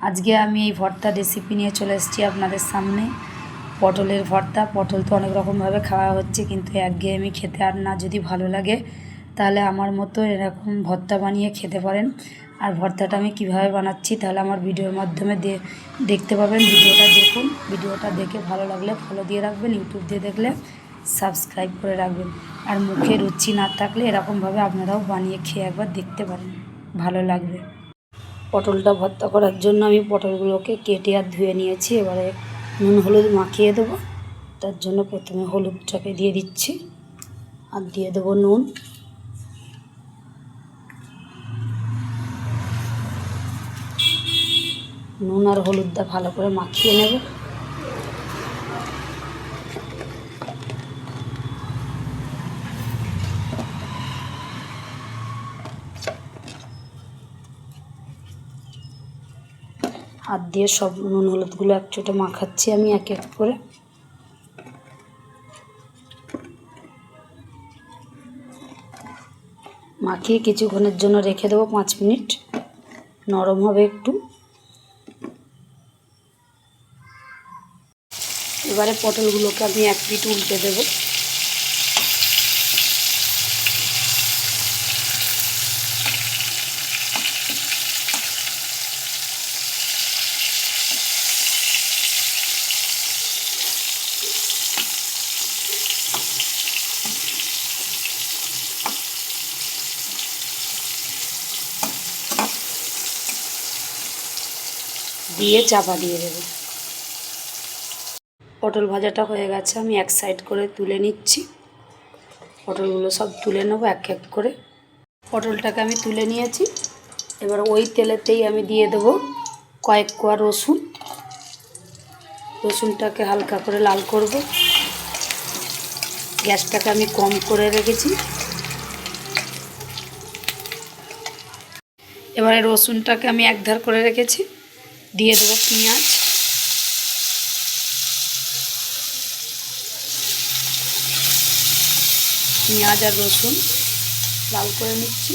আজকে আমি এই ভর্তা রেসিপি নিয়ে চলে এসেছি আপনাদের সামনে। পটলের ভর্তা। পটল তো অনেক রকমভাবে খাওয়া হচ্ছে, কিন্তু একঘেয়েমি খেতে আর না যদি ভালো লাগে তাহলে আমার মতো এরকম ভর্তা বানিয়ে খেতে পারেন। আর ভর্তাটা আমি কিভাবে বানাচ্ছি তাহলে আমার ভিডিওর মাধ্যমে দেখতে পাবেন। ভিডিওটা দেখুন, ভিডিওটা দেখে ভালো লাগলে ফলো দিয়ে রাখবেন, ইউটিউব দিয়ে দেখলে সাবস্ক্রাইব করে রাখবেন। আর মুখে রুচি না থাকলে এরকমভাবে আপনারাও বানিয়ে খেয়ে একবার দেখতে পারেন, ভালো লাগবে। পটলটা ভর্তা করার জন্য আমি পটলগুলোকে কেটে আর ধুয়ে নিয়েছি। এবারে নুন হলুদ মাখিয়ে দেবো। তার জন্য প্রথমে হলুদটাকে দিয়ে দিচ্ছি আর দিয়ে দেবো নুন। নুন আর হলুদটা ভালো করে মাখিয়ে নেব। হাত দিয়ে সব নুন হলুদগুলো একচোটে মাখাচ্ছি আমি এক এক করে। মাখিয়ে কিছুক্ষণের জন্য রেখে দেবো, 5 মিনিট, নরম হবে একটু। এবারে পটলগুলোকে আমি এক পিঠ উল্টে দেবো। দিয়ে চাপা দিয়ে দেবো। পটল ভাজাটা হয়ে গেছে, আমি এক সাইড করে তুলে নিচ্ছি। পটলগুলো সব তুলে নেবো এক এক করে। পটলটাকে আমি তুলে নিয়েছি। এবার ওই তেলেতেই আমি দিয়ে দেবো কয়েক কোয়া রসুন। রসুনটাকে হালকা করে লাল করব। গ্যাসটাকে আমি কম করে রেখেছি। এবারে রসুনটাকে আমি একধার করে রেখেছি। দিয়ে দেবো পেঁয়াজ। পেঁয়াজ আর রসুন লাল করে নিচ্ছি।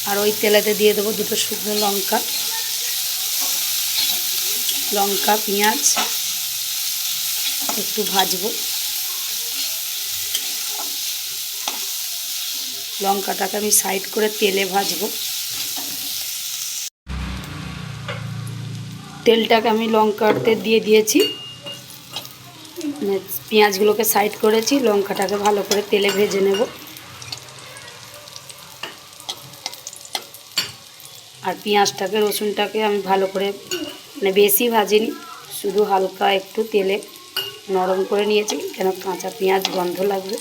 আর ওই তেলেতে দিয়ে দেবো 2টো শুকনো লঙ্কা। লঙ্কা পেঁয়াজ একটু ভাজবো। লঙ্কাটাকে আমি সাইড করে তেলে ভাজবো। তেলটাকে আমি লঙ্কাতে দিয়ে দিয়েছি, পেঁয়াজগুলোকে সাইড করেছি, লঙ্কাটাকে ভালো করে তেলে ভেজে নেব। আর পেঁয়াজটাকে রসুনটাকে আমি ভালো করে বেশি ভাজিনি, শুধু হালকা একটু তেলে নরম করে নিয়েছি, কেন কাঁচা পেঁয়াজ গন্ধ লাগবে।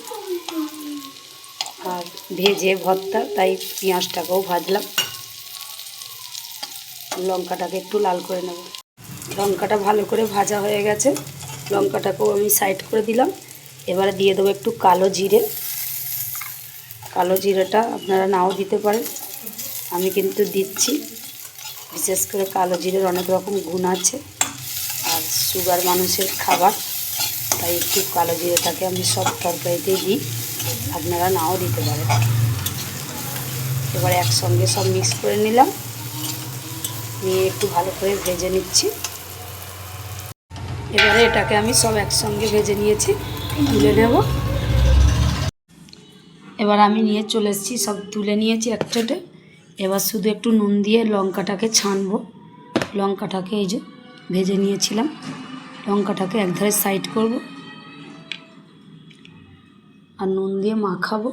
আর ভেজে ভর্তা, তাই পেঁয়াজটাকেও ভাজলাম। লঙ্কাটাকে একটু লাল করে নেব। লঙ্কাটা ভালো করে ভাজা হয়ে গেছে, লঙ্কাটাকেও আমি সাইড করে দিলাম। এবারে দিয়ে দেবো একটু কালো জিরে। কালো জিরেটা আপনারা নাও দিতে পারেন, আমি কিন্তু দিচ্ছি। বিশেষ করে কালো জিরের অনেক রকম গুণ আছে, আর সুগার মানুষের খাবার, তাই একটু কালো জিরেটাকে আমি সব তরকারিতেই দিই, আপনারা নাও দিতে পারেন। এবারে একসঙ্গে সব মিক্স করে নিলাম, নিয়ে একটু ভালো করে ভেজে নিচ্ছি। এবারে এটাকে আমি সব একসঙ্গে ভেজে নিয়েছি, তুলে নেব। এবার আমি নিয়ে চলে এসেছি, সব তুলে নিয়েছি একসাথে। এবার শুধু একটু নুন দিয়ে লঙ্কাটাকে ছানবো। লঙ্কাটাকে এই যে ভেজে নিয়েছিলাম, লঙ্কাটাকে একধারে সাইড করব আর নুন দিয়ে মাখাবো।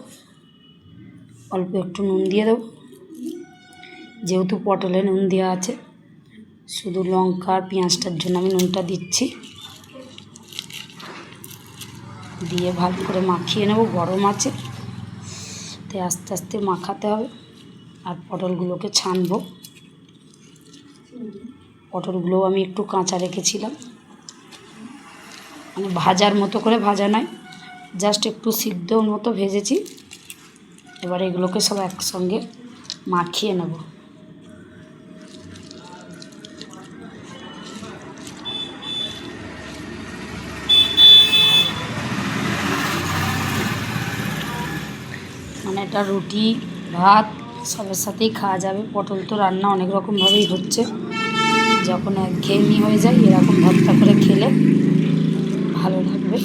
অল্প একটু নুন দিয়ে দেবো, যেহেতু পটলে নুন দেওয়া আছে। শুধু লঙ্কা আর পেঁয়াজটার জন্য আমি নুনটা দিচ্ছি। দিয়ে ভালো করে মাখিয়ে নেব। গরম আছে, তাই আস্তে আস্তে মাখাতে হবে। আর পটলগুলোকে ছানবো। পটলগুলোও আমি একটু কাঁচা রেখেছিলাম, মানে ভাজার মতো করে ভাজা নয়, জাস্ট একটু সিদ্ধর মতো ভেজেছি। এবার এগুলোকে সব একসঙ্গে মাখিয়ে নেব। মানে এটা রুটি, ভাত, সবের সাথেই খাওয়া যাবে। পটল তো রান্না অনেক রকমভাবেই হচ্ছে, যখন একঘেয়েমি হয়ে যায় এরকম ভর্তা করে খেলে ভালো লাগবে।